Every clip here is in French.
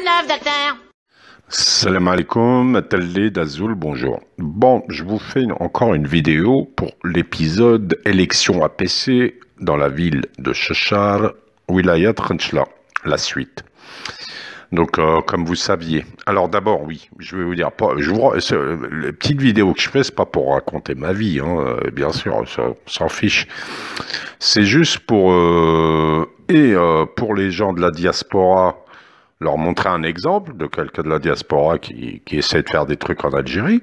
neuf, docteur? Salam alaikum, Talid Azul, bonjour. Bon, je vous fais encore une vidéo pour l'épisode élection APC dans la ville de Cheshire, Wilayat Khenchla, la suite. Donc, comme vous saviez. Alors d'abord, oui, je vais vous dire, les petites vidéos que je fais, c'est pas pour raconter ma vie, hein, bien sûr, on s'en fiche. C'est juste pour pour les gens de la diaspora, leur montrer un exemple de quelqu'un de la diaspora qui essaie de faire des trucs en Algérie.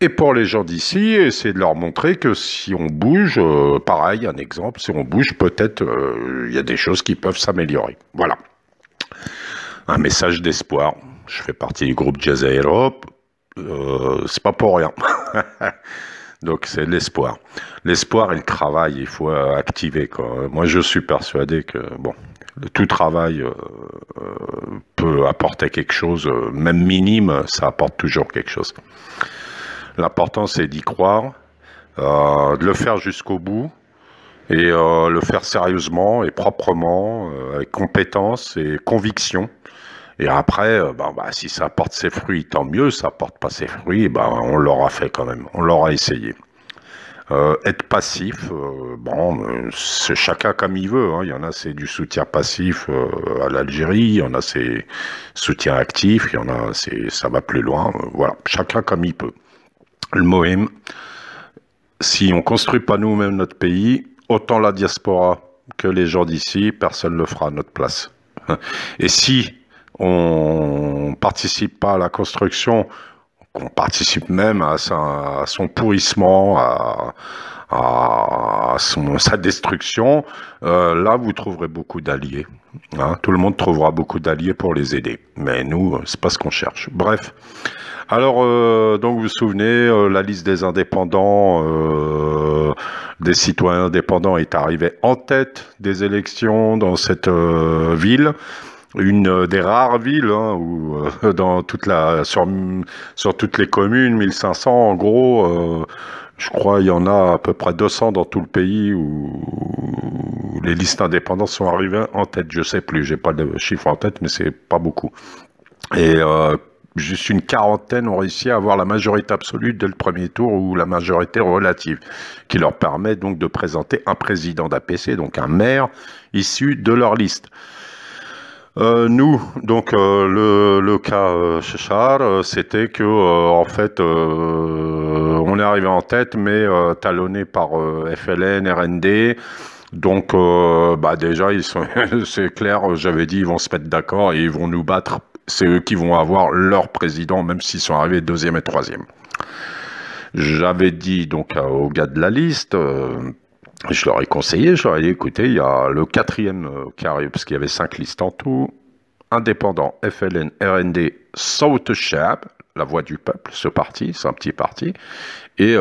Et pour les gens d'ici, essayer de leur montrer que si on bouge, pareil, un exemple, si on bouge, peut-être il y a des choses qui peuvent s'améliorer. Voilà. Un message d'espoir. Je fais partie du groupe Jazair Europe. C'est pas pour rien. Donc c'est l'espoir. L'espoir et le travail, il faut activer, quoi. Moi, je suis persuadé que, bon, tout travail peut apporter quelque chose, même minime, ça apporte toujours quelque chose. L'important, c'est d'y croire, de le faire jusqu'au bout, et le faire sérieusement et proprement, avec compétence et conviction. Et après, si ça apporte ses fruits, tant mieux. Ça apporte pas ses fruits, on l'aura fait quand même. On l'aura essayé. Être passif, c'est chacun comme il veut, hein. Il y en a, c'est du soutien passif à l'Algérie. Il y en a, c'est soutien actif. Il y en a, ça va plus loin. Voilà, chacun comme il peut. Le Mohem, si on construit pas nous-mêmes notre pays, autant la diaspora que les gens d'ici, personne ne le fera à notre place. Et si on participe pas à la construction, qu'on participe même à son pourrissement, à sa destruction, là vous trouverez beaucoup d'alliés. Hein, tout le monde trouvera beaucoup d'alliés pour les aider. Mais nous, c'est pas ce qu'on cherche. Bref. Alors, donc vous vous souvenez, la liste des indépendants, des citoyens indépendants est arrivée en tête des élections dans cette ville. Une des rares villes, hein, où dans sur toutes les communes, 1500 en gros, je crois il y en a à peu près 200 dans tout le pays où les listes indépendantes sont arrivées en tête. Je sais plus, j'ai pas de chiffre en tête, mais c'est pas beaucoup. Et juste une quarantaine ont réussi à avoir la majorité absolue dès le premier tour ou la majorité relative, qui leur permet donc de présenter un président d'APC, donc un maire issu de leur liste. Nous, donc le cas Cheshire, c'était que en fait, on est arrivé en tête, mais talonné par FLN, RND. Donc, déjà, ils sont, c'est clair. J'avais dit, ils vont se mettre d'accord et ils vont nous battre. C'est eux qui vont avoir leur président, même s'ils sont arrivés deuxième et troisième. J'avais dit donc aux gars de la liste. Je leur ai conseillé, je leur ai dit, écoutez, il y a le quatrième qui arrive, parce qu'il y avait 5 listes en tout, indépendant, FLN, RND, Saout Chab, la voix du peuple, ce parti, c'est un petit parti, et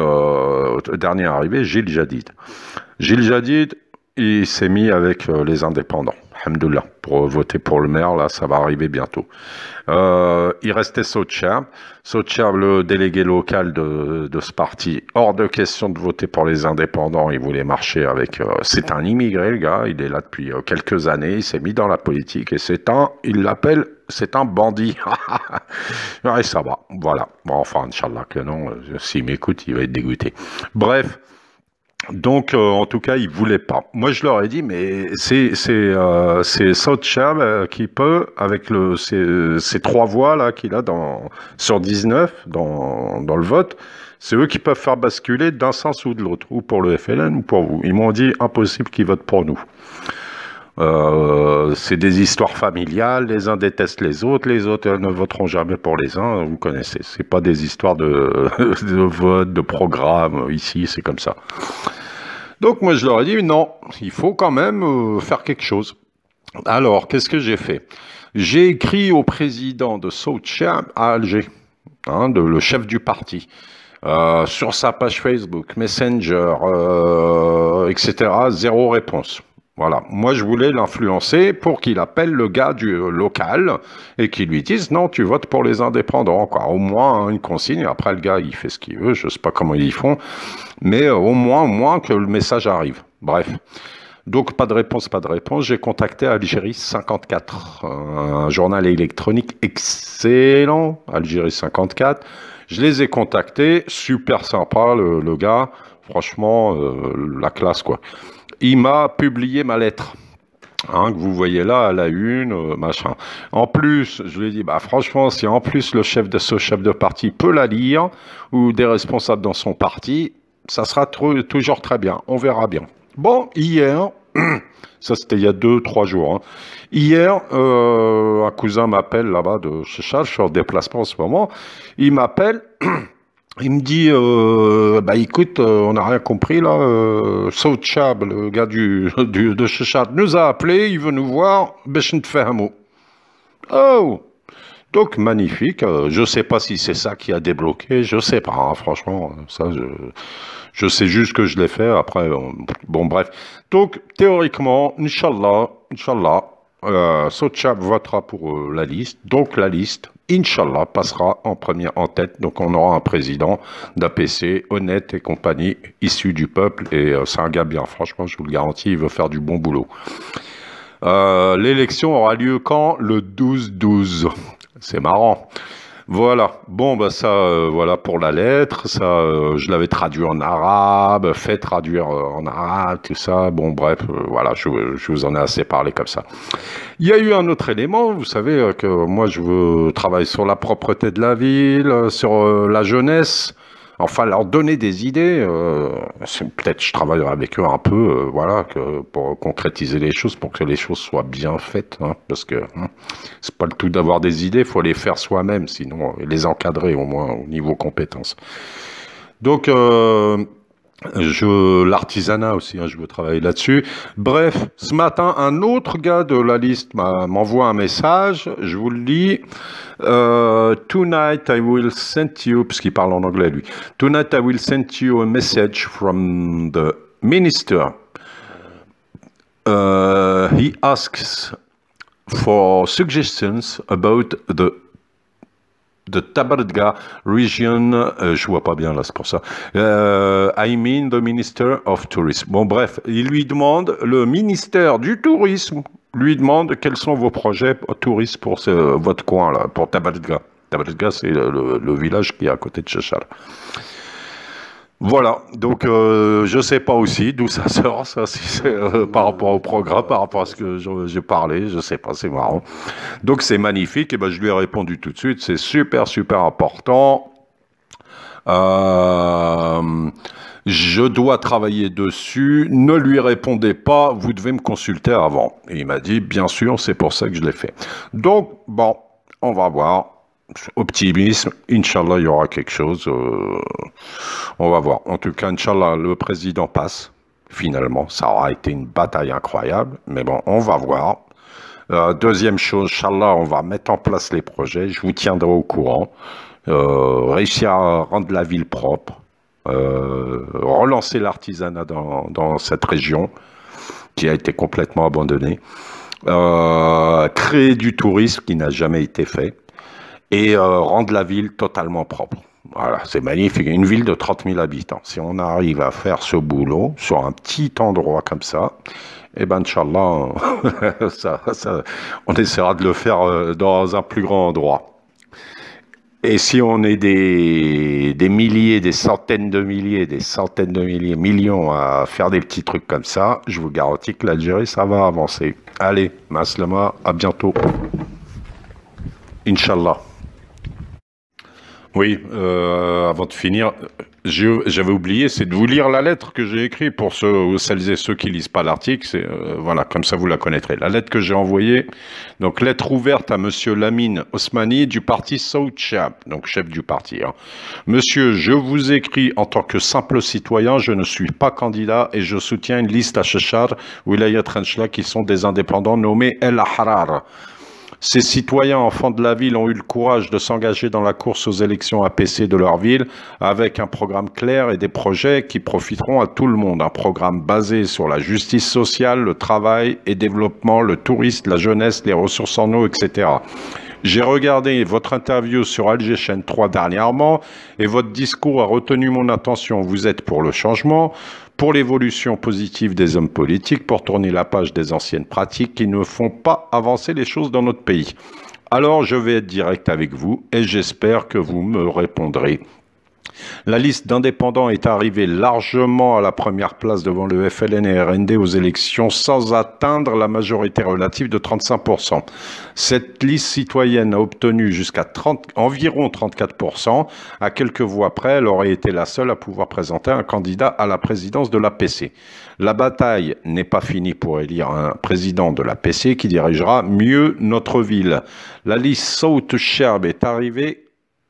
dernier arrivé, Gilles Jadid. Gilles Jadid, il s'est mis avec les indépendants, alhamdoulilah, pour voter pour le maire, là, ça va arriver bientôt. Il restait Saout Chab, le délégué local de ce parti, hors de question de voter pour les indépendants, il voulait marcher avec... c'est un immigré, le gars, il est là depuis quelques années, il s'est mis dans la politique, et il l'appelle, c'est un bandit. Ouais, ça va, voilà. Bon, enfin, Inch'Allah que non, s'il m'écoute, il va être dégoûté. Bref. Donc, en tout cas, ils voulaient pas. Moi, je leur ai dit, mais c'est Saout Chab qui peut, avec ces 3 voix là qu'il a sur 19 dans le vote, c'est eux qui peuvent faire basculer d'un sens ou de l'autre, ou pour le FLN ou pour vous. Ils m'ont dit impossible qu'ils votent pour nous. C'est des histoires familiales, les uns détestent les autres ne voteront jamais pour les uns, vous connaissez. C'est pas des histoires de vote, de programme, ici, c'est comme ça. Donc moi je leur ai dit non, il faut quand même faire quelque chose. Alors, qu'est-ce que j'ai fait? J'ai écrit au président de Saout Chab à Alger, hein, le chef du parti, sur sa page Facebook, Messenger, etc., 0 réponse. Voilà, moi je voulais l'influencer pour qu'il appelle le gars du local et qu'il lui dise non, tu votes pour les indépendants, quoi. Au moins une consigne. Après le gars il fait ce qu'il veut, je sais pas comment ils font, mais au moins que le message arrive. Bref, Donc, pas de réponse, pas de réponse. J'ai contacté Algérie 54, un journal électronique excellent, Algérie 54. Je les ai contactés, super sympa le gars, franchement, la classe quoi. Il m'a publié ma lettre. Hein, que vous voyez là à la une, machin. En plus, je lui ai dit, bah franchement, si en plus ce chef de parti peut la lire, ou des responsables dans son parti, ça sera toujours très bien. On verra bien. Bon, hier, ça c'était il y a 2-3 jours. Hein. Hier, un cousin m'appelle là-bas de chez Charles, je suis en déplacement en ce moment. Il m'appelle. Il me dit, bah écoute, on n'a rien compris là. Saud Chab, le gars de Chechat, nous a appelé, il veut nous voir. Besh nitfahmou. Oh, donc magnifique. Je sais pas si c'est ça qui a débloqué, je sais pas. Hein, franchement, ça, je sais juste que je l'ai fait. Après, bon bref. Donc théoriquement, Inch'Allah, Saud Chab votera pour la liste. Donc la liste. Inch'Allah, passera en tête. Donc, on aura un président d'APC, honnête et compagnie, issu du peuple. Et c'est un gars bien, franchement, je vous le garantis, il veut faire du bon boulot. L'élection aura lieu quand? Le 12-12. C'est marrant. Voilà. Bon, bah ça, voilà pour la lettre. Ça, je l'avais traduit en arabe, fait traduire en arabe, tout ça. Bon, bref, voilà, je vous en ai assez parlé comme ça. Il y a eu un autre élément, vous savez que moi je veux travailler sur la propreté de la ville, sur la jeunesse, enfin leur donner des idées. Peut-être je travaillerai avec eux un peu, voilà, pour concrétiser les choses, pour que les choses soient bien faites, hein, parce que c'est pas le tout d'avoir des idées, il faut les faire soi-même, sinon les encadrer au moins au niveau compétences. Donc l'artisanat aussi, hein, je veux travailler là-dessus. Bref, ce matin, un autre gars de la liste m'envoie un message, je vous le lis. Tonight I will send you, parce qu'il parle en anglais lui. Tonight I will send you a message from the minister. He asks for suggestions about the Tabardga region, je vois pas bien là, c'est pour ça. I mean the Minister of Tourism. Bon, bref, il lui demande, le ministère du Tourisme lui demande quels sont vos projets touristes pour votre coin là, pour Tabardga. Tabardga, c'est le village qui est à côté de Chechar. Voilà, donc je sais pas aussi d'où ça sort, ça, si c'est par rapport au programme, par rapport à ce que j'ai parlé, je sais pas, c'est marrant. Donc c'est magnifique, et ben je lui ai répondu tout de suite, c'est super important. Je dois travailler dessus, ne lui répondez pas, vous devez me consulter avant. Et il m'a dit, bien sûr, c'est pour ça que je l'ai fait. Donc, bon, on va voir. Optimisme, Inch'Allah, il y aura quelque chose. On va voir. En tout cas, Inch'Allah, le président passe. Finalement, ça aura été une bataille incroyable. Mais bon, on va voir. Deuxième chose, Inch'Allah, on va mettre en place les projets. Je vous tiendrai au courant. Réussir à rendre la ville propre. Relancer l'artisanat dans cette région qui a été complètement abandonnée. Créer du tourisme qui n'a jamais été fait. Et rendre la ville totalement propre. Voilà, c'est magnifique. Une ville de 30 000 habitants. Si on arrive à faire ce boulot sur un petit endroit comme ça, eh ben, Inch'Allah, on essaiera de le faire dans un plus grand endroit. Et si on est des milliers, des centaines de milliers, millions à faire des petits trucs comme ça, je vous garantis que l'Algérie, ça va avancer. Allez, Maslama, à bientôt. Inch'Allah. Oui, avant de finir, j'avais oublié, c'est de vous lire la lettre que j'ai écrite pour celles et ceux qui lisent pas l'article. Voilà, comme ça vous la connaîtrez. La lettre que j'ai envoyée, donc lettre ouverte à Monsieur Lamine Osmani du parti Saud Chab, donc chef du parti. Hein. Monsieur, je vous écris en tant que simple citoyen, je ne suis pas candidat et je soutiens une liste à Chechar, Wilayat Renchla, qui sont des indépendants nommés El Ahrar. Ces citoyens enfants de la ville ont eu le courage de s'engager dans la course aux élections APC de leur ville avec un programme clair et des projets qui profiteront à tout le monde. Un programme basé sur la justice sociale, le travail et développement, le tourisme, la jeunesse, les ressources en eau, etc. J'ai regardé votre interview sur Alger Chaîne 3 dernièrement et votre discours a retenu mon attention. Vous êtes pour le changement, pour l'évolution positive des hommes politiques, pour tourner la page des anciennes pratiques qui ne font pas avancer les choses dans notre pays. Alors, je vais être direct avec vous et j'espère que vous me répondrez. La liste d'indépendants est arrivée largement à la première place devant le FLN et RND aux élections sans atteindre la majorité relative de 35%. Cette liste citoyenne a obtenu jusqu'à environ 34%. À quelques voix près, elle aurait été la seule à pouvoir présenter un candidat à la présidence de l'APC. La bataille n'est pas finie pour élire un président de l'APC qui dirigera mieux notre ville. La liste South-Cherb est arrivée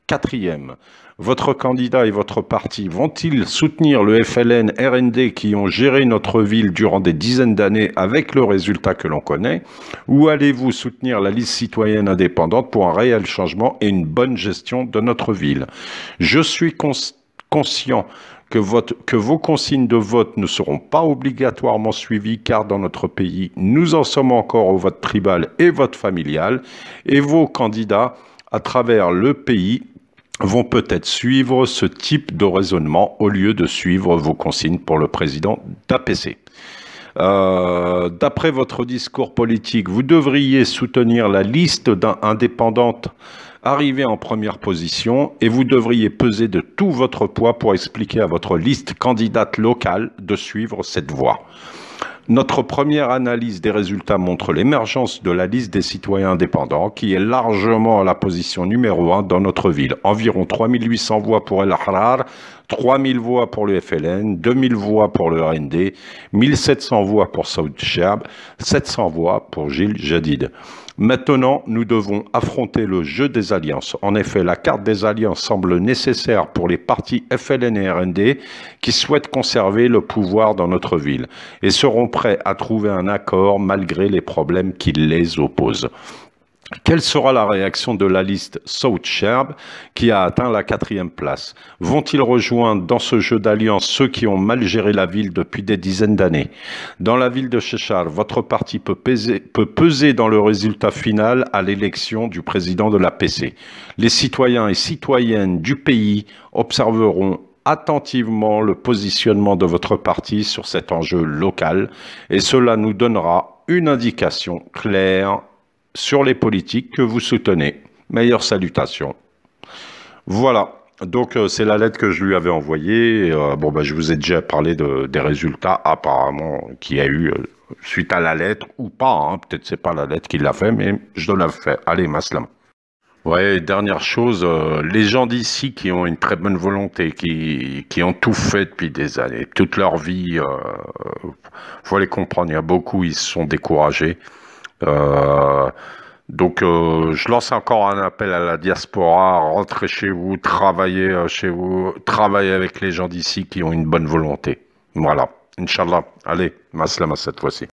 4e. Votre candidat et votre parti vont-ils soutenir le FLN, RND qui ont géré notre ville durant des dizaines d'années avec le résultat que l'on connaît? Ou allez-vous soutenir la liste citoyenne indépendante pour un réel changement et une bonne gestion de notre ville? Je suis conscient que vos consignes de vote ne seront pas obligatoirement suivies car dans notre pays, nous en sommes encore au vote tribal et vote familial et vos candidats à travers le pays vont peut-être suivre ce type de raisonnement au lieu de suivre vos consignes pour le président d'APC. D'après votre discours politique, vous devriez soutenir la liste indépendante arrivée en première position et vous devriez peser de tout votre poids pour expliquer à votre liste candidate locale de suivre cette voie. Notre première analyse des résultats montre l'émergence de la liste des citoyens indépendants qui est largement à la position numéro 1 dans notre ville. Environ 3800 voix pour El Ahrar, 3000 voix pour le FLN, 2000 voix pour le RND, 1700 voix pour South-Cherb, 700 voix pour Gilles Jadid. Maintenant, nous devons affronter le jeu des alliances. En effet, la carte des alliances semble nécessaire pour les partis FLN et RND qui souhaitent conserver le pouvoir dans notre ville et seront prêts à trouver un accord malgré les problèmes qui les opposent. Quelle sera la réaction de la liste South-Cherb qui a atteint la 4e place? Vont-ils rejoindre dans ce jeu d'alliance ceux qui ont mal géré la ville depuis des dizaines d'années? Dans la ville de Cheshire, votre parti peut peser dans le résultat final à l'élection du président de l'APC. Les citoyens et citoyennes du pays observeront attentivement le positionnement de votre parti sur cet enjeu local et cela nous donnera une indication claire sur les politiques que vous soutenez. Meilleures salutations. Voilà, donc c'est la lettre que je lui avais envoyée. Je vous ai déjà parlé des résultats apparemment qu'il y a eu suite à la lettre ou pas. Hein. Peut-être c'est pas la lettre qui l'a fait, mais je l'ai fait. Allez, Maslam. Ouais, dernière chose, les gens d'ici qui ont une très bonne volonté, qui ont tout fait depuis des années, toute leur vie, faut les comprendre. Il y a beaucoup, ils se sont découragés. Je lance encore un appel à la diaspora, rentrez chez vous, travaillez avec les gens d'ici qui ont une bonne volonté. Voilà, Inch'Allah. Allez, maslama cette fois-ci.